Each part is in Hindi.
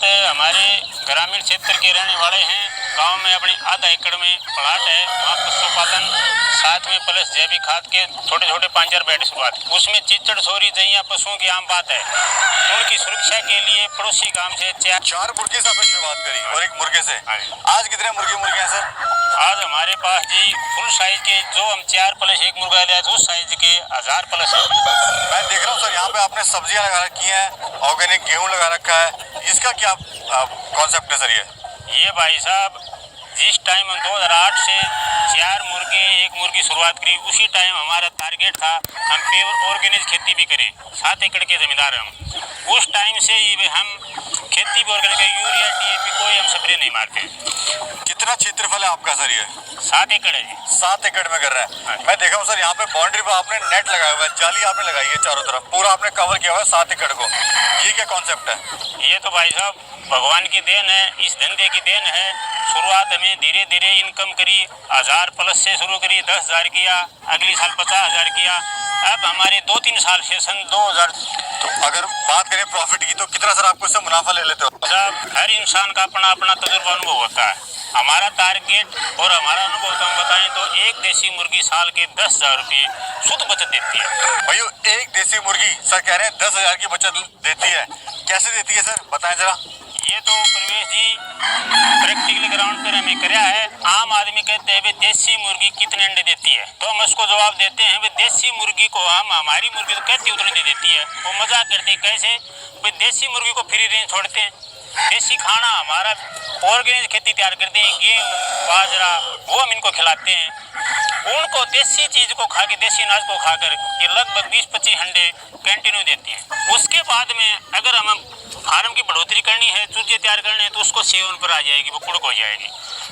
हमारे ग्रामीण क्षेत्र के रहने वाले हैं। गांव में अपने आधा एकड़ में प्लाट है, वहाँ पशुपालन साथ में प्लस जैविक खाद के छोटे छोटे 5,000 बेड शुरुआत। उसमें चिचड़ सोरी जइया पशुओं की आम बात है। उनकी सुरक्षा के लिए पड़ोसी गांव से 4 मुर्गे से आपने शुरुआत करी और 1 मुर्गे से। आज कितने मुर्गे हैं सर? आज हमारे पास जी फुल साइज के जो हम 4 प्लस 1 मुर्गा लिया था उस साइज के 1000 प्लस है। मैं देख रहा हूँ सर, यहाँ पे आपने सब्जियाँ लगा रखी हैं, ऑर्गेनिक गेहूँ लगा रखा है, इसका क्या कॉन्सेप्ट है सर? ये भाई साहब जिस टाइम हम 2008 से 4 मुर्गे 1 मुर्गी शुरुआत करी, उसी टाइम हमारा टारगेट था हम प्योर ऑर्गेनिक खेती भी करें। 7 एकड़ के जमींदार हम उस टाइम से ही हम खेती भी ऑर्गेनिक, यूरिया DAP कोई हम स्प्रे नहीं मारते। कितना क्षेत्रफल है आपका सर? ये 7 एकड़ है जी। 7 एकड़ में कर रहे हैं। मैं देखा हूँ सर, यहाँ पे बाउंड्री पे आपने नेट लगाया हुआ है, जाली आपने लगाई है चारों तरफ, पूरा आपने कवर किया हुआ है 7 एकड़ को। ये क्या कॉन्सेप्ट है? ये तो भाई साहब भगवान की देन है, इस धंधे की देन है। शुरुआत में धीरे धीरे इनकम करी, 1000 प्लस से शुरू करी, 10,000 किया, अगली साल 50,000 किया। अब हमारे 2-3 साल से सन 2000। तो अगर बात करें प्रॉफिट की, तो कितना सर आपको इससे मुनाफा ले लेते हो? साहब हर इंसान का अपना अपना तजुर्बा अनुभव होता है। हमारा टारगेट और हमारा अनुभव तो हम बताएं तो एक देसी मुर्गी साल के 10,000 रुपये शुद्ध बचत देती है। भैया एक देसी मुर्गी सर कह रहे हैं 10,000 की बचत देती है, कैसे देती है सर बताएं जरा? ये तो प्रवेश जी प्रैक्टिकल ग्राउंड पर हमें कराया है। आम आदमी कहते हैं देसी मुर्गी कितने अंडे देती है, तो हम उसको जवाब देते हैं वे देसी मुर्गी को हम हमारी मुर्गी तो कहती उतने दे देती है। वो मजाक करते हैं कैसे, वे देसी मुर्गी को फ्री रेंज छोड़ते हैं। देसी खाना हमारा ऑर्गेनिक खेती तैयार करते हैं, गेहूँ बाजरा वो हम इनको खिलाते हैं। उनको देसी चीज को खा के, देसी अनाज को खाकर ये लगभग 20-25 अंडे कंटिन्यू देती है। उसके बाद में अगर हम फार्म की बढ़ोतरी करनी है, चूजे तैयार करने हैं, तो उसको सेवन पर आ जाएगी, वो कुड़क हो जाएगी।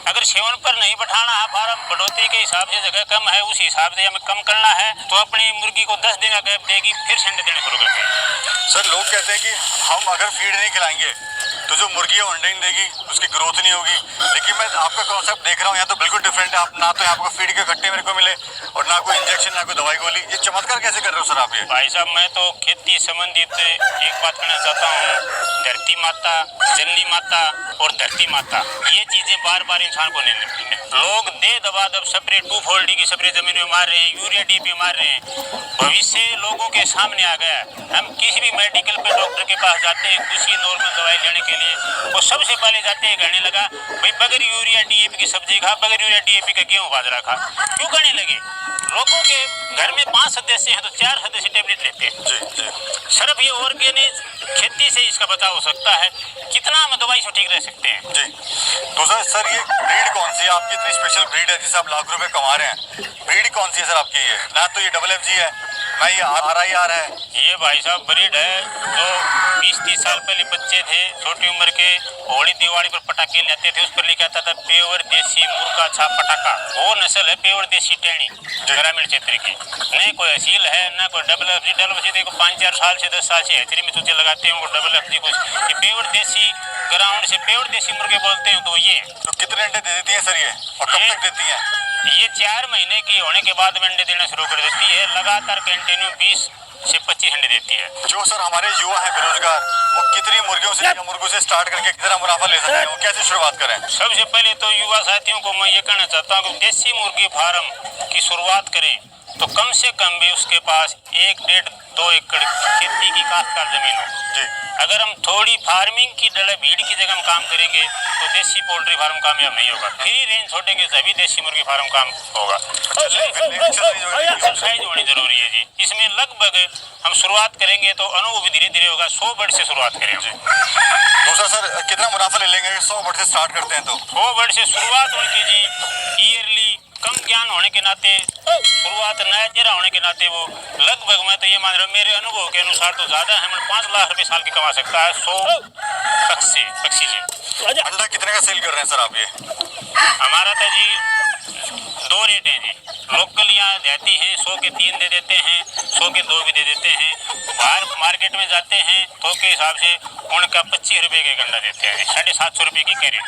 अगर सेवन पर नहीं बैठाना है, फार्म बढ़ोतरी के हिसाब से जगह कम है, उस हिसाब से हमें कम करना है, तो अपनी मुर्गी को 10 दिन का गैप देगी, फिर से अंडे देने शुरू करते हैं। सर लोग कहते हैं कि हम अगर फीड नहीं खिलाएंगे तो जो मुर्गी है अंडे नहीं देगी, उसकी ग्रोथ नहीं होगी। लेकिन मैं आपका कॉन्सेप्ट देख रहा हूँ यहाँ तो बिल्कुल डिफरेंट है। आप ना तो आपको फीड के कट्टे मेरे को मिले और ना कोई इंजेक्शन, ना कोई दवाई गोली। ये चमत्कार कैसे कर रहे हो सर आप? ये भाई साहब मैं तो खेती संबंधित एक बात कहना चाहता हूँ, धरती माता, जननी माता और धरती माता, ये चीजें बार बार इंसान को नहीं मिलती। लोग दे दबा दब स्प्रे 2,4-D की स्प्रे जमीन में मार रहे हैं, यूरिया DAP मार रहे हैं। भविष्य लोगों के सामने आ गया। हम किसी भी मेडिकल पे डॉक्टर के पास जाते हैं किसी नॉर्मल दवाई लेने के लिए, वो सबसे पहले जाते हैं कहने लगा भाई बगैर यूरिया DAP की सब्जी खा, बगैर यूरिया DAP का गेहूँ बाजरा खा। क्यों कहने लगे? लोगों के घर में 5 सदस्य हैं तो 4 सदस्य टेबलेट लेते हैं। जी। सिर्फ ये ऑर्गेनिक खेती से इसका बचाव हो सकता है। कितना हम दवाई से ठीक रह सकते हैं जी। तो सर ये ब्रीड कौन सी है आपकी? इतनी स्पेशल ब्रीड है जिससे आप लाख रुपए कमा रहे हैं, ब्रीड कौन सी है सर आपकी? ये ना तो ये FFG है, ना ये RIR है। ये भाई साहब ब्रीड है जो 20-30 साल पहले बच्चे थे छोटी उम्र के, होली दिवाली पर पटाखे लेते थे, उस पर लिखा था प्योर देसी मुर्गा छाप पटाखा। वो नस्ल है प्योर देसी टेणी ग्रामीण क्षेत्र की। नहीं कोई असील है ना कोई FFG देखो 5-4 साल से 10 साल से हैचरी में चूचे लगाते हैं, वो FFG कुछ ये प्योर देसी ग्राउंड से प्योर देसी मुर्गे बोलते हैं। तो ये तो कितने अंडे दे देती है सर ये, और कब तक देती है? ये 4 महीने की होने के बाद में अंडे देना शुरू कर देती है। लगातार कंटिन्यू 20 से 25 अंडे देती है। जो सर हमारे युवा हैं बेरोजगार, वो कितनी मुर्गियों से या मुर्गों से स्टार्ट करके कितना मुनाफा ले सकते हैं, वो कैसे शुरुआत करें? सबसे पहले तो युवा साथियों को मैं ये कहना चाहता हूँ कि देसी मुर्गी फार्म की शुरुआत करें तो कम से कम भी उसके पास 1-1.5-2 एकड़ खेती की काश्तकार जमीन हो। जी। अगर हम थोड़ी फार्मिंग की जगह भीड़ की जगह हम काम करेंगे तो देसी पोल्ट्री फार्म कामयाब नहीं होगा। फ्री रेंज छोड़ेंगे तभी देसी मुर्गी फार्म काम होगा। एक्सरसाइज होनी जरूरी है जी। इसमें लगभग हम शुरुआत करेंगे तो अनुभव भी धीरे धीरे होगा। 100 बर्ड से शुरुआत करें जी। दूसरा सर कितना मुनाफा ले लेंगे 100 बर्ड से स्टार्ट करते हैं तो? 100 बर्ड से शुरुआत उनकी जी ईयरली कम ज्ञान होने के नाते, शुरुआत नया चेहरा होने के नाते वो लगभग मैं तो ये मान रहा हूँ मेरे अनुभव के अनुसार तो ज़्यादा है 5 लाख रुपए साल की कमा सकता है 100 पक्षी से। अंडा कितने का सेल कर रहे हैं सर आप? ये हमारा तो जी दो रेट हैं जी। लोकल यहाँ जाती हैं 100 के 3 दे देते हैं, 100 के 2 भी दे देते हैं। बाहर मार्केट में जाते हैं तो के हिसाब से उनका 25 रुपए के गंडा देते हैं जी, 750 रुपए की कैरेट।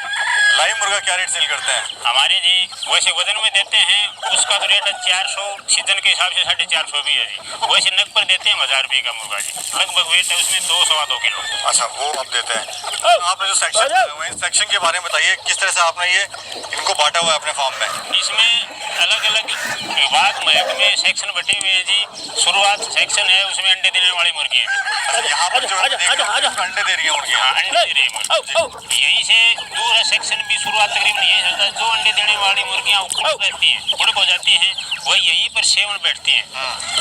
लाइव मुर्गा क्या रेट सेल करते हैं? हमारे जी वैसे वजन में देते हैं उसका तो रेट है 400, सीजन के हिसाब से 450 भी है जी। वैसे नग पर देते हैं 1000 रुपये का मुर्गा जी, लगभग वेट है उसमें 2-2.25 किलो। अच्छा, वो आप देते हैं। आपने जो सेक्शन बनाए हुए हैं, सेक्शन के बारे में बताइए, किस तरह से आपने ये इनको बांटा हुआ है अपने फार्म में? इसमें अलग अलग विभाग महकमे सेक्शन बटे हुए हैं जी। शुरुआत सेक्शन है उसमें अंडे देने वाली मुर्गी है। अच्छा, यहाँ पर जो अंडे दे रही है मुर्गी, हाँ, अंडे दे रही है मुर्गी। यहीं से दूसरा सेक्शन भी शुरुआत तकरीबन यही होता है। जो अंडे देने वाली मुर्गियाँ उड़क रहती हैं, उड़क हो जाती हैं, वह यहीं पर सेवन बैठती हैं।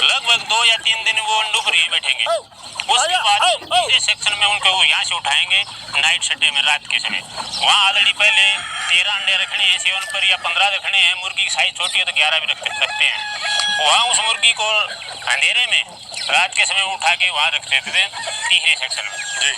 लगभग 2 या 3 दिन वो अंडों पर ही बैठेंगे। उसके बाद तीसरे सेक्शन में उनको यहाँ से उठाएंगे नाइट सट्टे में रात के समय। वहाँ ऑलरेडी पहले 13 अंडे रखने हैं सेवन पर या 15 रखने हैं। मुर्गी की साइज छोटी है तो 11 भी रख सकते हैं। वहाँ उस मुर्गी को अंधेरे में रात के समय उठा के वहाँ रख देते थे तीसरे सेक्शन में जी।